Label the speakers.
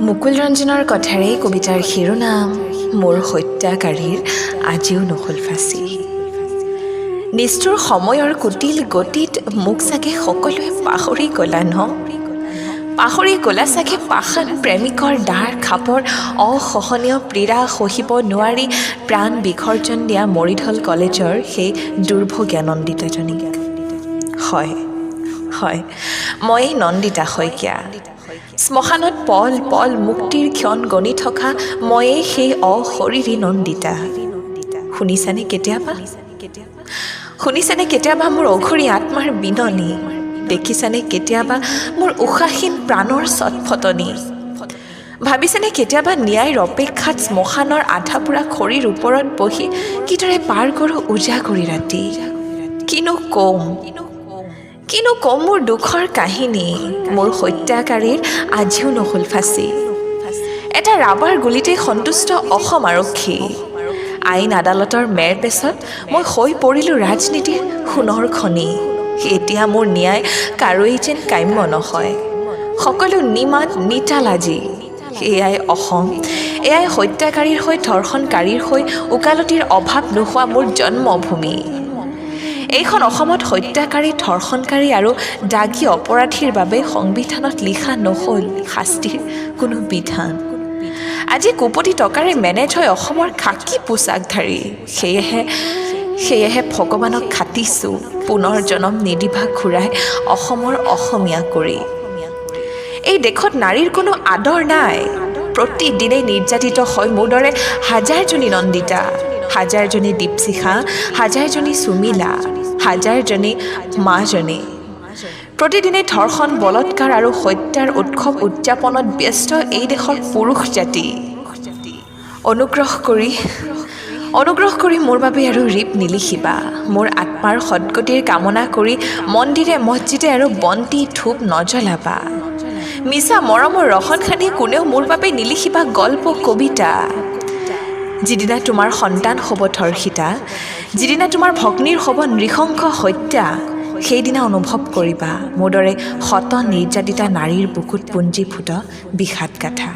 Speaker 1: মুকুল ৰঞ্জনৰ কথাৰে কবিতাৰ শিৰোনাম মোৰ হত্যাকাৰীৰ আজিও নহ'ল ফাঁচি। নিষ্ঠুৰ সময়ৰ কুটিল গতিত মোক চাগে সকলোৱে পাহৰি গ'লা ন? পাহৰি গ'লা চাগে পাষাণ প্ৰেমিকৰ ডাৰ খাপৰ অসহনীয় পীড়া সহিব নোৱাৰি প্ৰাণ বিসৰ্জন দিয়া মৰিধল কলেজৰ সেই দুৰ্ভগীয়া নন্দিতাজনীক। হয় মই নন্দিতা শইকীয়া। শ্মশানত পল পল মুক্তিৰ ক্ষণ গণি থকা ময়েই সেই অশৰীৰী নন্দিতা। শুনিছানে কেতিয়াবা মোৰ অঘৰী আত্মাৰ বিননি? দেখিছানে কেতিয়াবা মোৰ উশাহীন প্ৰাণৰ চটফটনি? ভাবিছেনে কেতিয়াবা ন্যায়ৰ অপেক্ষাত শ্মশানৰ আধা পোৰা খৰিৰ ওপৰত বহি কিদৰে পাৰ কৰোঁ উজাগৰি ৰাতি? কিনো কম মোৰ দুখৰ কাহিনী, মোৰ হত্যাকাৰীৰ আজিও নহ'ল ফাঁচি। এটা ৰাবাৰ গুলীতেই সন্তুষ্ট অসম আৰক্ষী। আইন আদালতৰ মেৰ পেছত মই হৈ পৰিলোঁ ৰাজনীতিৰ সোণৰ খনি। এতিয়া মোৰ ন্যায় কাৰোৱেই যেন কাম্য নহয়। সকলো নিমাত নিতাল আজি। এয়াই অসম, এয়াই হত্যাকাৰীৰ হৈ ধৰ্ষণকাৰীৰ হৈ ওকালতিৰ অভাৱ নোহোৱা মোৰ জন্মভূমি। এইখন অসমত হত্যাকাৰী, ধৰ্ষণকাৰী আৰু দাগী অপৰাধীৰ বাবে সংবিধানত লিখা নহ'ল শাস্তিৰ কোনো বিধান। আজি কোটি টকাৰে মেনেজ হয় অসমৰ খাকী পোচাকধাৰী। সেয়েহে ভগৱানক খাটিছোঁ পুনৰ জনম নিদিবা ঘূৰাই অসমৰ অসমীয়া কৰি। এই দেশত নাৰীৰ কোনো আদৰ নাই। প্ৰতিদিনেই নিৰ্যাতিত হয় মোৰ দৰে হাজাৰজনী নন্দিতা, হাজাৰজনী দীপশিখা, হাজাৰজনী সুমিলা, হাজাৰজনী মাজনী। প্ৰতিদিনে ধৰ্ষণ, বলৎকাৰ আৰু হত্যাৰ উৎসৱ উদযাপনত ব্যস্ত এই দেশৰ পুৰুষ জাতি। অনুগ্ৰহ কৰি মোৰ বাবে আৰু ৰিপ নিলিখিবা। মোৰ আত্মাৰ সদ্গতিৰ কামনা কৰি মন্দিৰে মছজিদে আৰু বন্তি ধূপ নজ্বলাবা। মিছা মৰমৰ ৰহণ সানি কোনেও মোৰ বাবে নিলিখিবা গল্প কবিতা। যিদিনা তোমাৰ সন্তান হ'ব ধৰ্ষিতা, যিদিনা তোমাৰ ভগ্নীৰ হ'ব নৃশংস হত্যা, সেইদিনা অনুভৱ কৰিবা মোৰ দৰে শত নিৰ্যাতিতা নাৰীৰ বুকুত পুঞ্জীভূত বিষাদ গাথা।